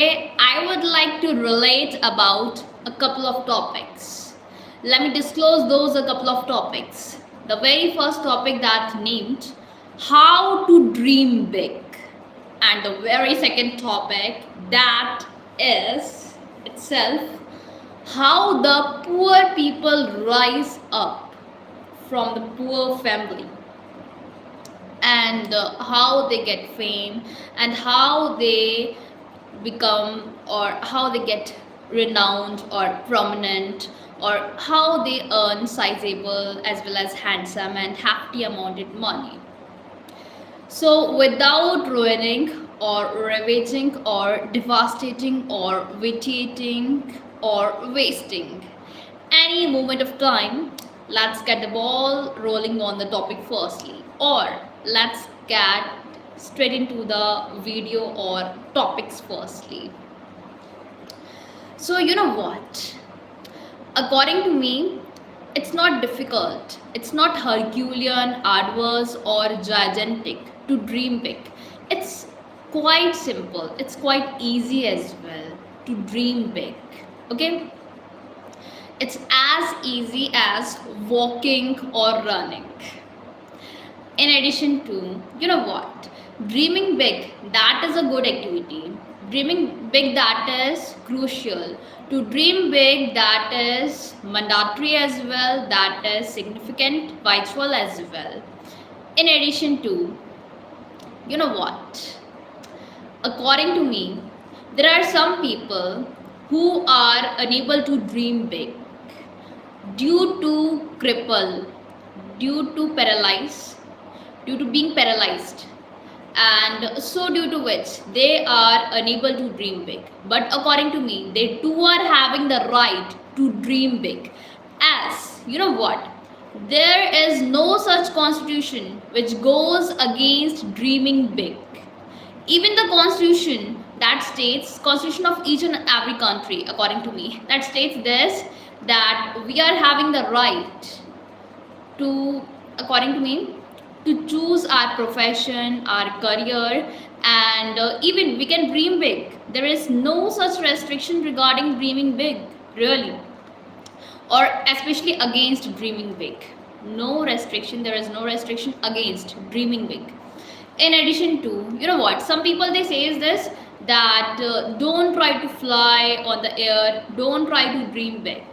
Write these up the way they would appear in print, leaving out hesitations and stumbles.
I would like to relate about a couple of topics. Let me disclose those a couple of topics. The very first topic that's named how to dream big, and the very second topic that is itself how the poor people rise up from the poor family, and how they get fame, and how they become, or how they get renowned or prominent, or how they earn sizable as well as handsome and hefty amounted money. So without ruining or ravaging or devastating or vitiating or wasting any moment of time, let's get the ball rolling on the topic firstly, or let's get straight into the video or topics firstly. So you know what, according to me, it's not difficult, it's not Herculean, arduous or gigantic to dream big. It's quite simple, it's quite easy as well to dream big. Okay, it's as easy as walking or running. In addition to, you know what, dreaming big, that is a good activity. Dreaming big, that is crucial. To dream big, that is mandatory as well, that is significant, vital as well. In addition to, you know what, according to me, there are some people who are unable to dream big due to cripple, due to paralyze, due to being paralyzed, and so due to which they are unable to dream big. But according to me, they too are having the right to dream big. As you know what, there is no such constitution which goes against dreaming big. Even the constitution that states, constitution of each and every country, according to me, that states this, that we are having the right to, according to me, to choose our profession, our career, and even we can dream big. There is no such restriction regarding dreaming big, really, or especially against dreaming big. No restriction, there is no restriction against dreaming big. In addition to, you know what, some people they say is this, that don't try to fly on the air, don't try to dream big.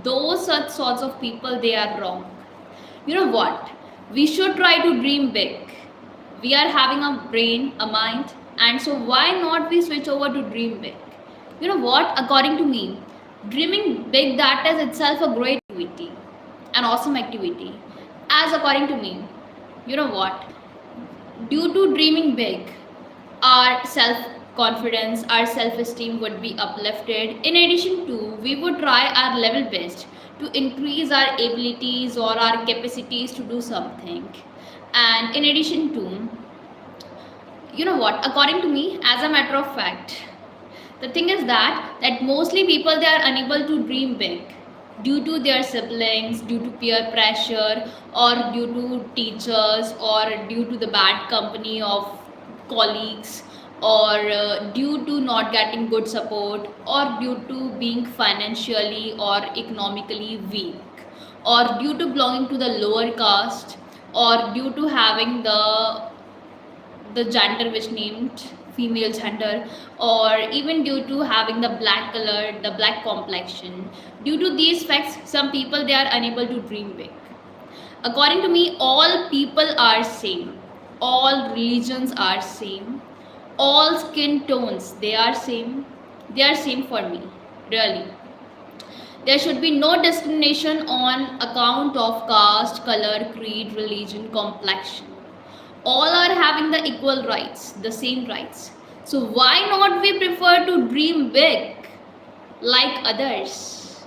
Those such sorts of people, they are wrong. You know what, we should try to dream big. We are having a brain, a mind, and so why not we switch over to dream big? You know what, according to me, dreaming big, that is itself a great activity, an awesome activity. As according to me, you know what, due to dreaming big, our self confidence, our self esteem would be uplifted. In addition to, we would try our level best to increase our abilities or our capacities to do something. And in addition to, you know what, according to me, as a matter of fact, the thing is that mostly people, they are unable to dream big due to their siblings, due to peer pressure, or due to teachers, or due to the bad company of colleagues, or due to not getting good support, or due to being financially or economically weak, or due to belonging to the lower caste, or due to having the gender which named female gender, or even due to having the black color, the black complexion. Due to these facts, some people, they are unable to dream big. According to me, all people are same, all religions are same, all skin tones, they are same, they are same for me, really. There should be no discrimination on account of caste, color, creed, religion, complexion. All are having the equal rights, the same rights. So why not we prefer to dream big like others?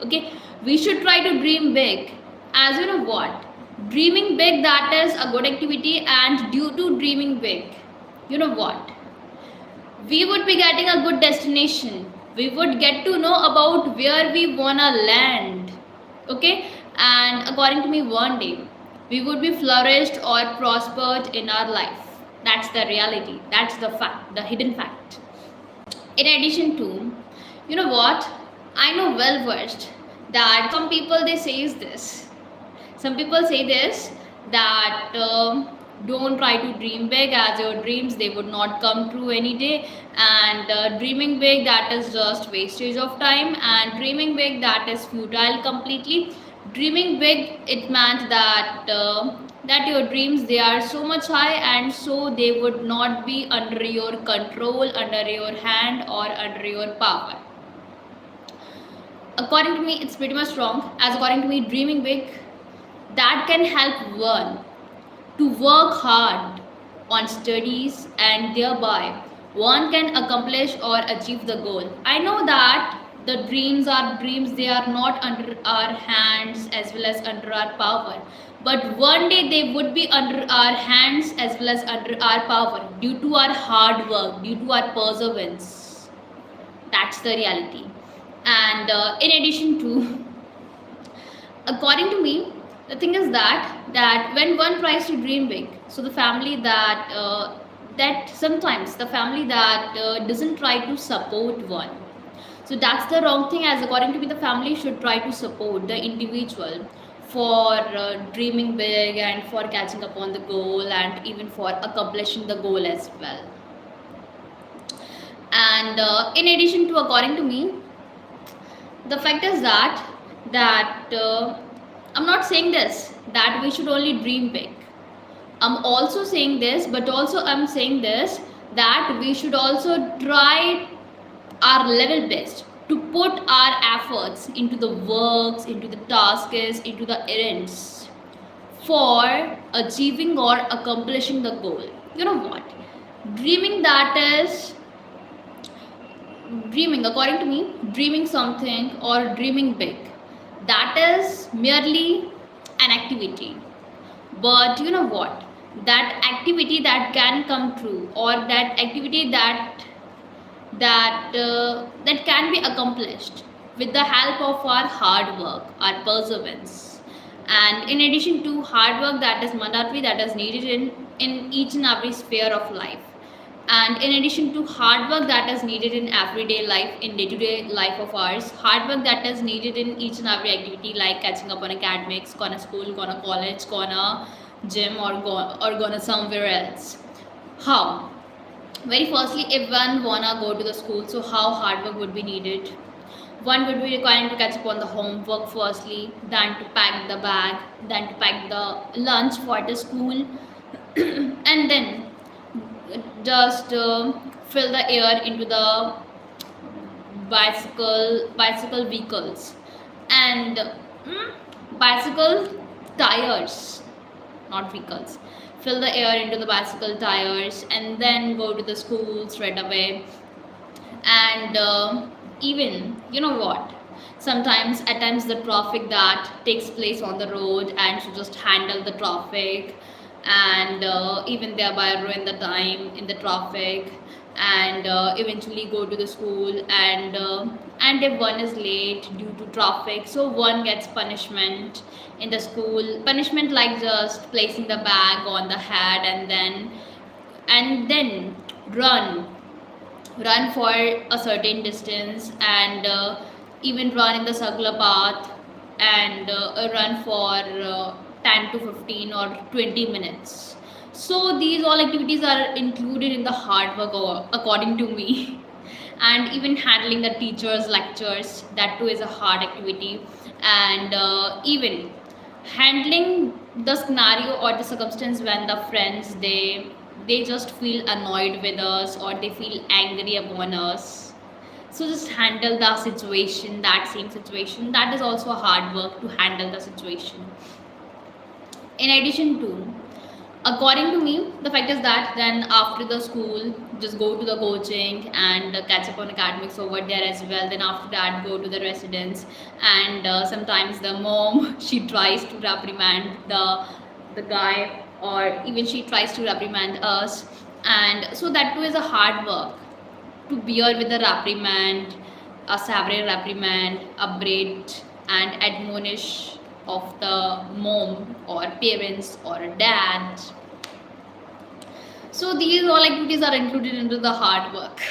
Okay, we should try to dream big. As you know what, dreaming big, that is a good activity, and due to dreaming big, you know what, we would be getting a good destination. We would get to know about where we wanna land. Okay, and according to me, one day we would be flourished or prospered in our life. That's the reality, that's the fact, the hidden fact. In addition to, you know what, I know well versed that some people they says this, some people say this, that don't try to dream big, as your dreams they would not come true any day, and dreaming big, that is just wastage of time, and dreaming big, that is futile completely. Dreaming big, it meant that that your dreams they are so much high, and so they would not be under your control, under your hand, or under your power. According to me, it's pretty much wrong, as according to me, dreaming big, that can help one to work hard on studies, and thereby one can accomplish or achieve the goal. I know that the dreams are dreams, they are not under our hands as well as under our power, but one day they would be under our hands as well as under our power due to our hard work, due to our perseverance. That's the reality. And in addition to, according to me, the thing is that when one tries to dream big, so the family that sometimes the family that doesn't try to support one, so that's the wrong thing, as according to me, the family should try to support the individual for dreaming big, and for catching up on the goal, and even for accomplishing the goal as well. And in addition to, according to me, the fact is that I'm not saying this that we should only dream big. I'm also saying this, but also I'm saying this, that we should also try our level best to put our efforts into the works, into the tasks, into the errands for achieving or accomplishing the goal. You know what? Dreaming, that is dreaming, according to me, dreaming something or dreaming big, that is merely an activity. But you know what, that activity that can come true, or that activity that can be accomplished with the help of our hard work, our perseverance. And in addition to hard work, that is mandatory, that is needed in each and every sphere of life. And in addition to hard work that is needed in everyday life, in day-to-day life of ours, hard work that is needed in each and every activity, like catching up on academics, gonna school, gonna college, gonna gym, or gonna somewhere else. How? Very firstly, if one wanna go to the school, so how hard work would be needed? One would be requiring to catch up on the homework firstly, then to pack the bag, then to pack the lunch for the school, and then just fill the air into the bicycle vehicles, and bicycle tires, not vehicles. Fill the air into the bicycle tires, and then go to the school straight away. And even, you know what, sometimes at times the traffic that takes place on the road, and to just handle the traffic, and even thereby ruin the time in the traffic, and eventually go to the school, and if one is late due to traffic, so one gets punishment in the school, punishment like just placing the bag on the head, and then run run for a certain distance, and even run in the circular path, and run for 10 to 15 or 20 minutes. So these all activities are included in the hard work, according to me. And even handling the teachers lectures, that too is a hard activity. And even handling the scenario or the circumstance when the friends they just feel annoyed with us, or they feel angry upon us, so just handle the situation, that same situation, that is also a hard work, to handle the situation. In addition to, according to me, the fact is that then after the school, just go to the coaching, and catch up on academics over there as well. Then after that, go to the residence, and sometimes the mom she tries to reprimand the guy, or even she tries to reprimand us, and so that too is a hard work, to bear with the reprimand, a severe reprimand, upbraid and admonish of the mom or parents or dad. So these all activities are included into the hard work.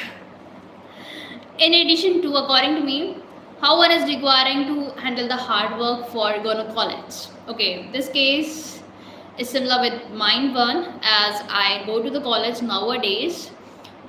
In addition to, according to me, how one is requiring to handle the hard work for going to college. Okay, this case is similar with mine one, as I go to the college nowadays,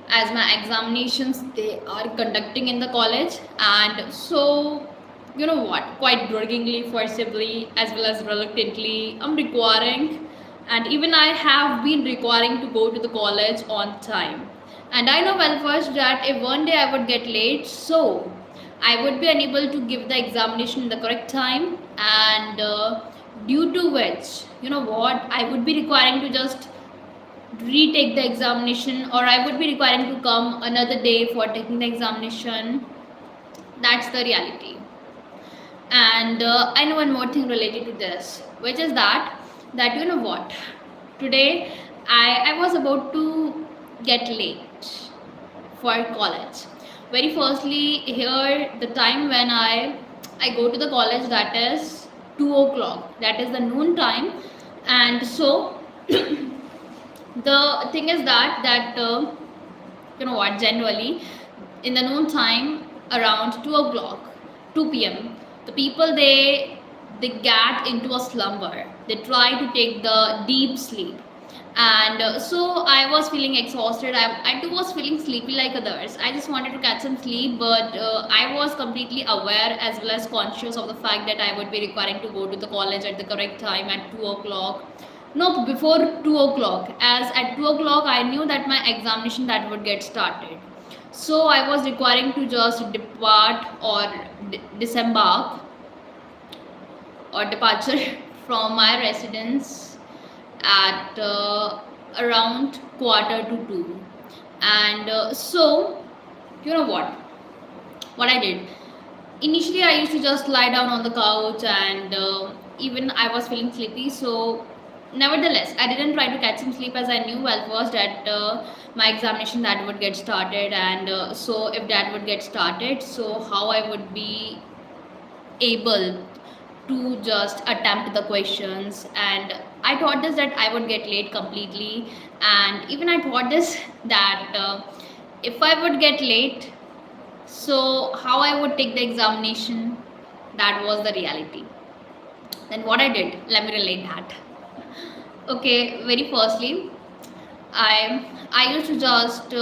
as my examinations they are conducting in the college. And so, you know what, quite grudgingly, forcibly, as well as reluctantly, I'm requiring, and even I have been requiring to go to the college on time. And I know well first that if one day I would get late, so I would be unable to give the examination in the correct time. And due to which, you know what, I would be requiring to just retake the examination, or I would be requiring to come another day for taking the examination. That's the reality. And I know one more thing related to this, which is that you know what, today I was about to get late for college. Very firstly, here the time when I go to the college, that is 2 o'clock, that is the noon time. And so the thing is that you know what, generally in the noon time, around 2 o'clock, 2 p.m., the people they get into a slumber, they try to take the deep sleep. And so I was feeling exhausted. I too was feeling sleepy like others. I just wanted to catch some sleep, but I was completely aware as well as conscious of the fact that I would be requiring to go to the college at the correct time at 2 o'clock. No, before 2 o'clock, as at 2 o'clock I knew that my examination that would get started. So I was requiring to just depart or disembark or departure from my residence at around quarter to 2. And so, you know what I did, initially I used to just lie down on the couch, and even I was feeling sleepy. So nevertheless, I didn't try to catch some sleep, as I knew well first that my examination that would get started. And so if that would get started, so how I would be able to just attempt the questions. And I thought this that I would get late completely. And even I thought this that if I would get late, so how I would take the examination. That was the reality. Then what I did, let me relate that. Okay, very firstly, I used to just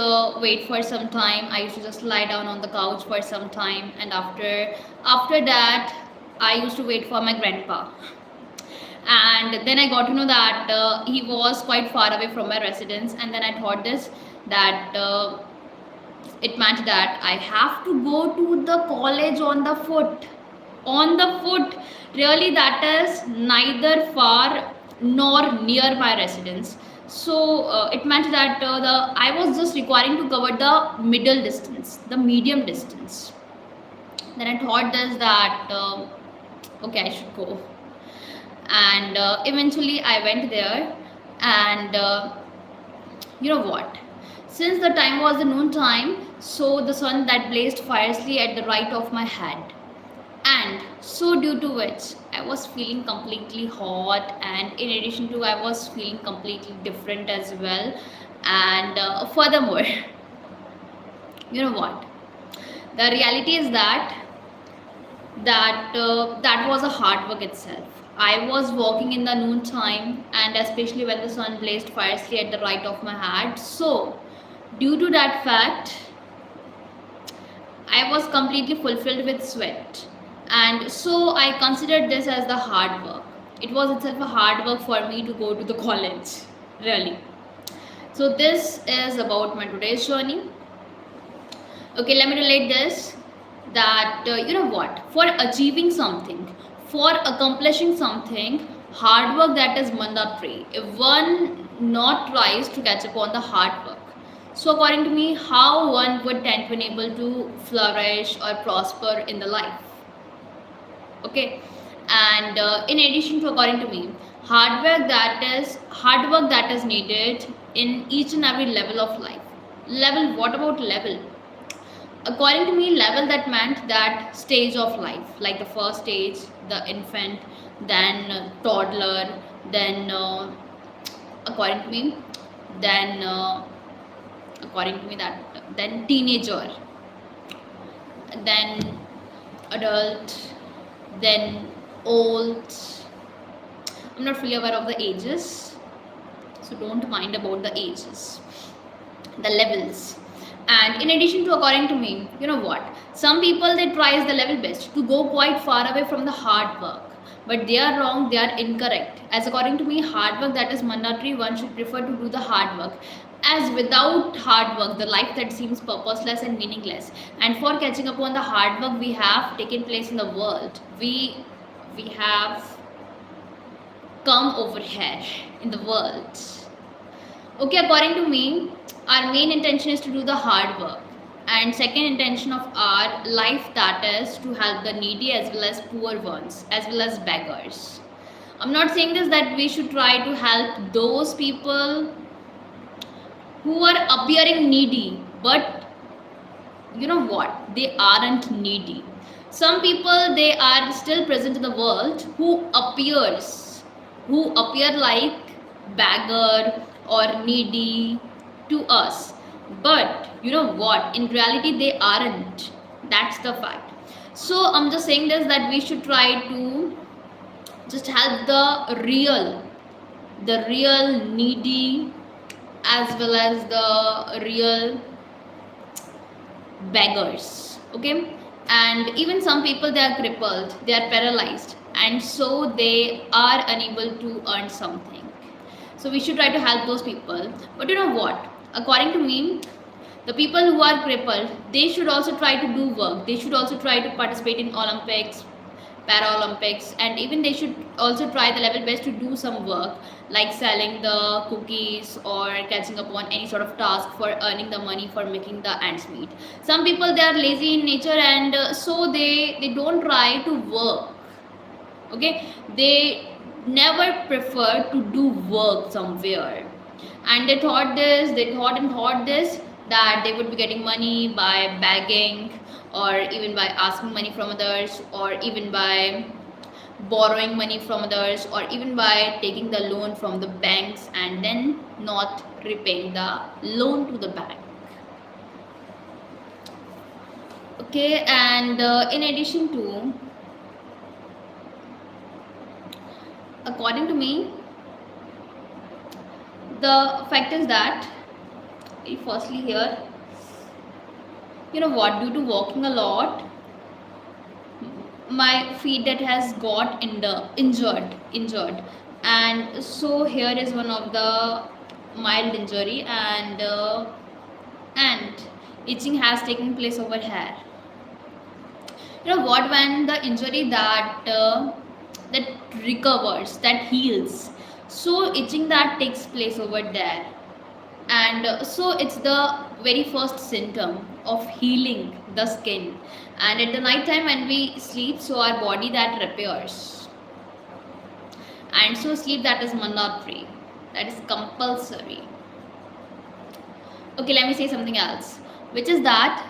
wait for some time. I used to just lie down on the couch for some time, and after that, I used to wait for my grandpa. And then I got to know that he was quite far away from my residence. And then I thought this that it meant that I have to go to the college on the foot. On the foot, really, that is neither far nor near my residence. So it meant that I was just requiring to cover the middle distance, the medium distance. Then I thought this that okay, I should go. And eventually I went there. And you know what, since the time was the noon time, so the sun that blazed fiercely at the right of my head. And so due to which I was feeling completely hot, and in addition to I was feeling completely different as well. And furthermore, you know what, the reality is that was a hard work itself. I was walking in the noon time, and especially when the sun blazed fiercely at the right of my head. So due to that fact, I was completely fulfilled with sweat. And so I considered this as the hard work. It was itself a hard work for me to go to the college, really. So this is about my today's journey. Okay, let me relate this that you know what, for achieving something, for accomplishing something, hard work that is mandatory. If one not tries to catch up on the hard work, so according to me, how one would tend to be able to flourish or prosper in the life. Okay, and in addition to, according to me, hard work that is needed in each and every level of life. Level, what about level? According to me, level that meant that stage of life, like the first stage, the infant, then toddler, then according to me, then according to me that then teenager. then adult, then old. I'm not fully aware of the ages, so don't mind about the ages, the levels. And in addition to, according to me, you know what, some people they tries the level best to go quite far away from the hard work, but they are wrong, they are incorrect. As according to me, hard work that is mandatory, one should prefer to do the hard work, as without hard work the life that seems purposeless and meaningless. And for catching up on the hard work we have taken place in the world, we have come over here in the world. Okay, according to me, our main intention is to do the hard work, and second intention of our life, that is to help the needy as well as poor ones as well as beggars. I'm not saying this that we should try to help those people who are appearing needy, but you know what, they aren't needy. Some people they are still present in the world who appear like beggar or needy to us, but you know what, in reality they aren't. That's the fact. So I'm just saying this that we should try to just help the real needy as well as the real beggars. Okay, and even some people they are crippled, they are paralyzed, and so they are unable to earn something. So we should try to help those people. But you know what, according to me, the people who are crippled, they should also try to do work, they should also try to participate in Olympics, Paralympics, and even they should also try the level best to do some work like selling the cookies or catching up on any sort of task for earning the money for making the ends meet. Some people they are lazy in nature, and so they don't try to work. Okay, they never prefer to do work somewhere, and they thought this that they would be getting money by begging, or even by asking money from others, or even by borrowing money from others, or even by taking the loan from the banks and then not repaying the loan to the bank. Okay, and in addition to, according to me, the fact is that firstly here, you know what, due to walking a lot, my feet that has got injured, and so here is one of the mild injury, and itching has taken place over here. You know what, when the injury that recovers, that heals, so itching that takes place over there, and so it's the very first symptom of healing the skin. And at the night time when we sleep, so our body that repairs, and so sleep that is mandatory, that is compulsory. Okay, let me say something else, which is that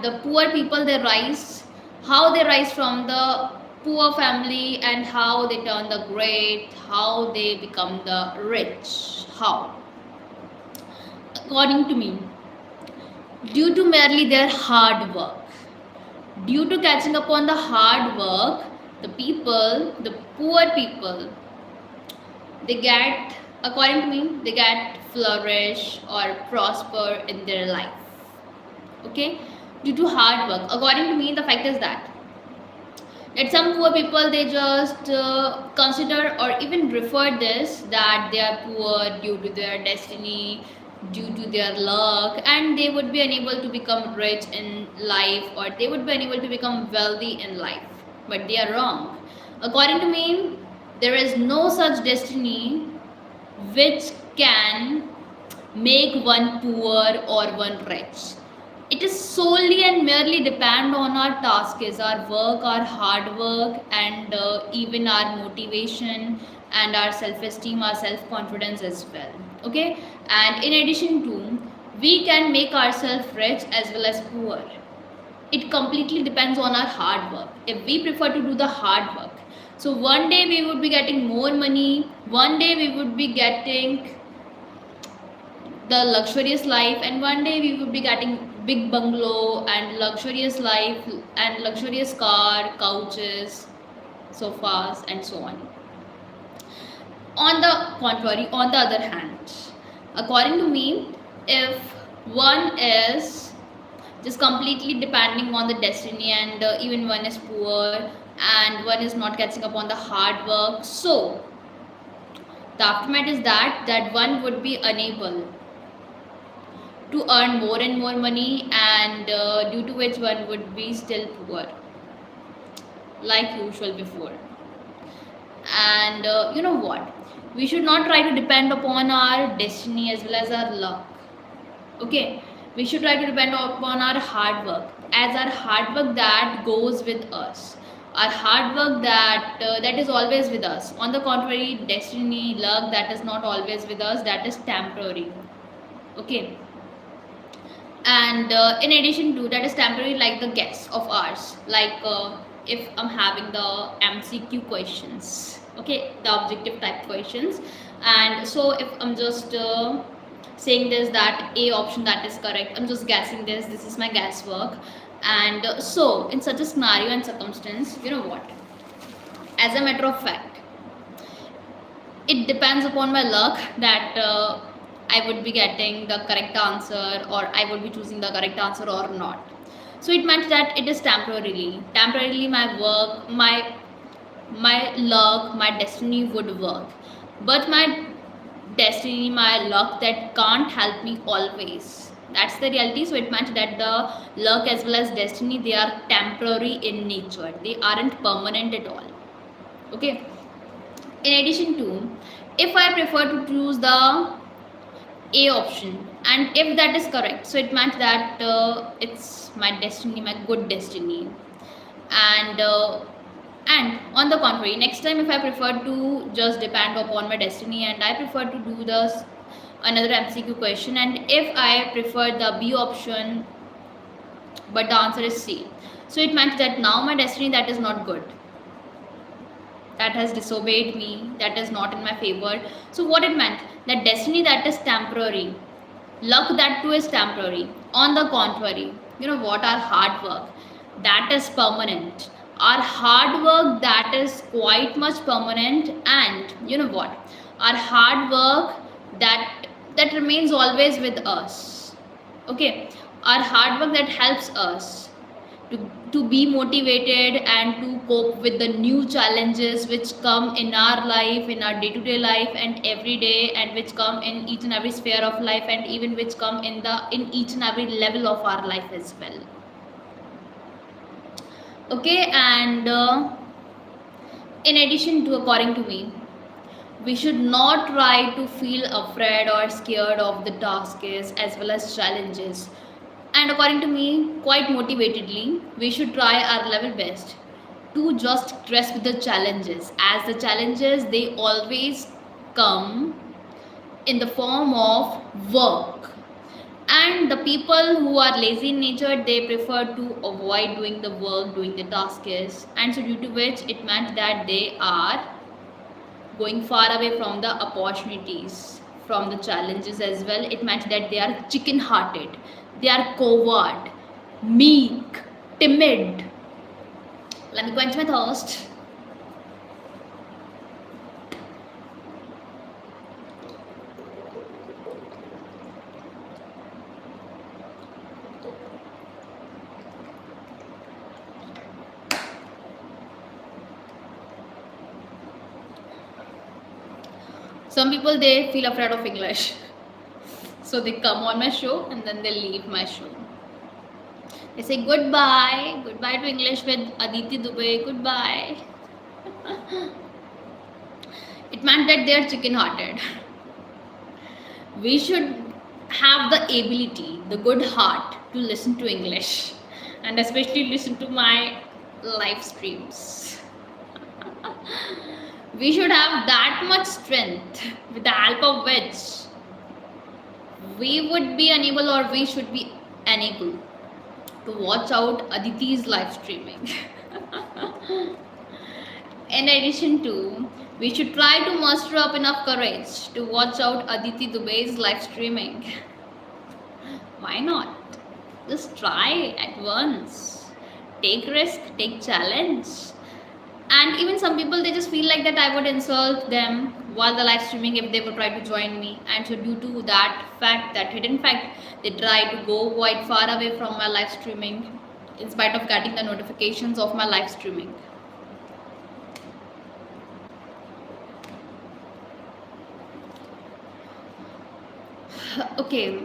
the poor people, they rise, how they rise from the poor family, and how they turn the great, how they become the rich. How? According to me, due to merely their hard work, due to catching upon the hard work, the poor people, they get, according to me, they get flourish or prosper in their life. Okay, due to hard work. According to me, the fact is that some poor people they just consider or even refer this that they are poor due to their destiny, due to their luck, and they would be unable to become rich in life, or they would be unable to become wealthy in life. But they are wrong. According to me, there is no such destiny which can make one poor or one rich. It is solely and merely depend on our tasks, our work, our hard work, and even our motivation and our self-esteem, our self-confidence as well. Okay, and in addition to, we can make ourselves rich as well as poor. It completely depends on our hard work. If we prefer to do the hard work, so one day we would be getting more money, one day we would be getting the luxurious life, and one day we would be getting big bungalow and luxurious life and luxurious car, couches, sofas, and so on. On the contrary, on the other hand, according to me, if one is just completely depending on the destiny, and even one is poor and one is not catching up on the hard work, so the aftermath is that one would be unable to earn more and more money, and due to which one would be still poor like usual before. And you know what, we should not try to depend upon our destiny as well as our luck. Okay, we should try to depend upon our hard work, as our hard work that goes with us, our hard work that is always with us. On the contrary, destiny, luck, that is not always with us, that is temporary. Okay, and in addition to that is temporary, like the guess of ours, like if I'm having the MCQ questions, okay, the objective type questions, and so if I'm just saying this, that A option that is correct, I'm just guessing this is my guesswork. And so in such a scenario and circumstance, you know what, as a matter of fact, it depends upon my luck that I would be getting the correct answer, or I would be choosing the correct answer or not. So it meant that it is temporarily my work, my luck, my destiny would work, but my destiny, my luck, that can't help me always. That's the reality. So it meant that the luck as well as destiny, they are temporary in nature, they aren't permanent at all. Okay, in addition to, if I prefer to choose the A option, and if that is correct, so it meant that it's my destiny, my good destiny. And on the contrary, next time if I prefer to just depend upon my destiny and I prefer to do this another MCQ question, and if I prefer the B option but the answer is C, so it meant that now my destiny, that is not good, that has disobeyed me, that is not in my favor. So what it meant, that destiny, that is temporary, luck, that too is temporary. On the contrary, you know what, our hard work, that is permanent. Our hard work, that is quite much permanent. And you know what, our hard work, that remains always with us. Okay, our hard work that helps us to be motivated and to cope with the new challenges which come in our life, in our day-to-day life and every day, and which come in each and every sphere of life, and even which come in each and every level of our life as well. Okay, and in addition to, according to me, we should not try to feel afraid or scared of the tasks as well as challenges. And according to me, quite motivatedly, we should try our level best to just trust with the challenges, as the challenges, they always come in the form of work. And the people who are lazy in nature, they prefer to avoid doing the work, doing the tasks, and so due to which it meant that they are going far away from the opportunities, from the challenges as well. It meant that they are chicken hearted, they are coward, meek, timid. Let me quench my thirst. Some people, they feel afraid of English, so they come on my show and then they leave my show. They say goodbye to English with Aditi Dubey, goodbye. It meant that they are chicken hearted. We should have the ability, the good heart to listen to English, and especially listen to my live streams. We should have that much strength, with the help of which we would be unable, or we should be unable, to watch out Aditi's live streaming. In addition to, We should try to muster up enough courage to watch out Aditi Dubey's live streaming. Why not? Just try at once. Take risk, take challenge. And even some people, they just feel like that I would insult them while the live streaming if they would try to join me. And so due to that fact, that hidden fact, they try to go quite far away from my live streaming in spite of getting the notifications of my live streaming. Okay,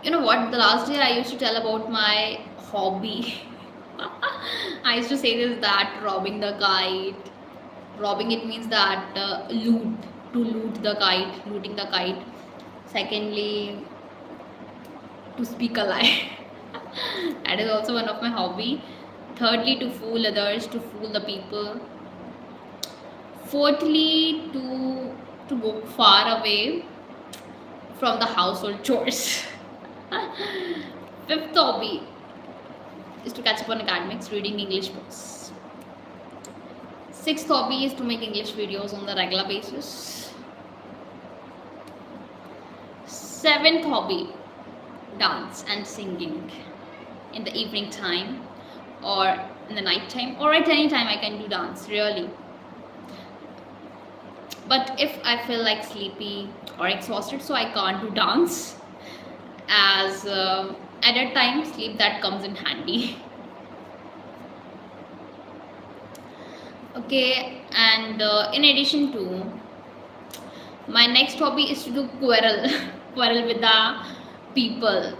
you know what, the last day I used to tell about my hobby. I used to say this, that robbing the kite. Robbing it means that loot the kite, looting the kite. Secondly, to speak a lie. That is also one of my hobby. Thirdly, to fool others, to fool the people. Fourthly, to go far away from the household chores. Fifth hobby is to catch up on academics, reading English books. Sixth hobby is to make English videos on the regular basis. Seventh hobby, dance and singing in the evening time or in the night time, or at any time I can do dance, really. But if I feel like sleepy or exhausted, so I can't do dance, as at that time sleep that comes in handy. Okay, and in addition to, my next hobby is to do quarrel quarrel with the people.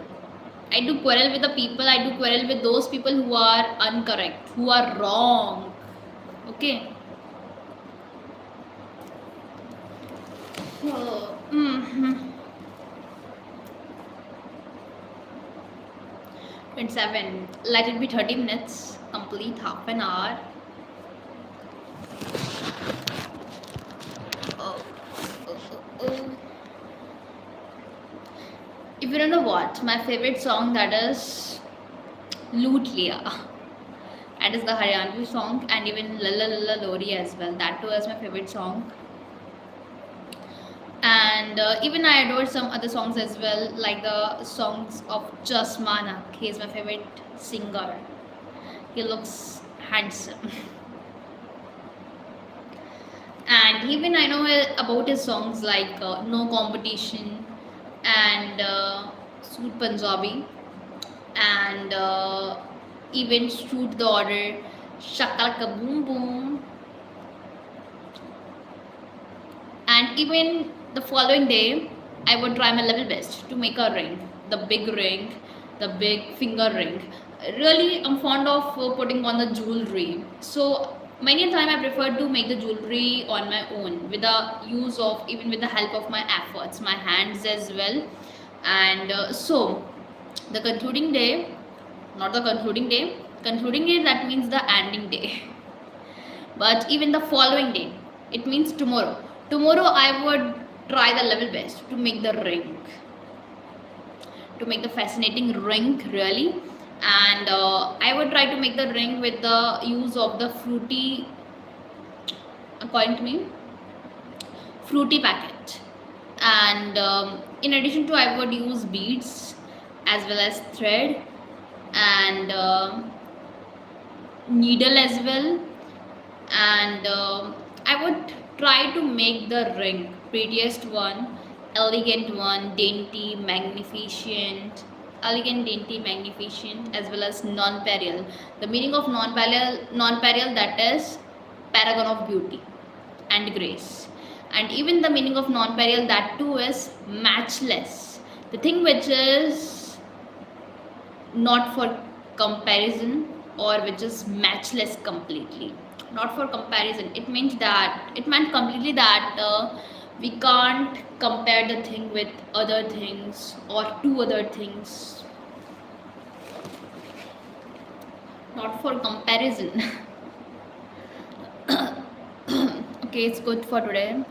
I do quarrel with the people. I do quarrel with those people who are incorrect, who are wrong. Okay. So, 27. Let it be 30 minutes. Complete half an hour. If you don't know what, my favorite song, that is Loot Liya. That is the Haryanvi song, and even Lalla Lalla Lori as well. That too is my favorite song. And even I adore some other songs as well, like the songs of Jasmana. He is my favorite singer. He looks handsome. And even I know about his songs like No Competition and Suit Punjabi, and even Shoot the Order, Shakalaka Boom Boom. And even the following day, I would try my level best to make a ring, the big finger ring. Really, I'm fond of putting on the jewelry. So many a time I prefer to make the jewelry on my own with the use of, even with the help of my efforts, my hands as well. And so the concluding day, not the concluding day, that means the ending day. But even the following day, it means tomorrow. Tomorrow I would try the level best to make the ring, to make the fascinating ring, really. And I would try to make the ring with the use of the fruity, according to me, fruity packet. And in addition to, I would use beads as well as thread and needle as well. And I would try to make the ring prettiest one, elegant one, dainty, magnificent, elegant, dainty, magnificent, as well as non-pareil. The meaning of non-pareil, that is paragon of beauty and grace. And even the meaning of non-pareil, that too is matchless. The thing which is not for comparison, or which is matchless completely. Not for comparison. It meant completely that we can't compare the thing with other things or two other things. Not for comparison. Okay, it's good for today.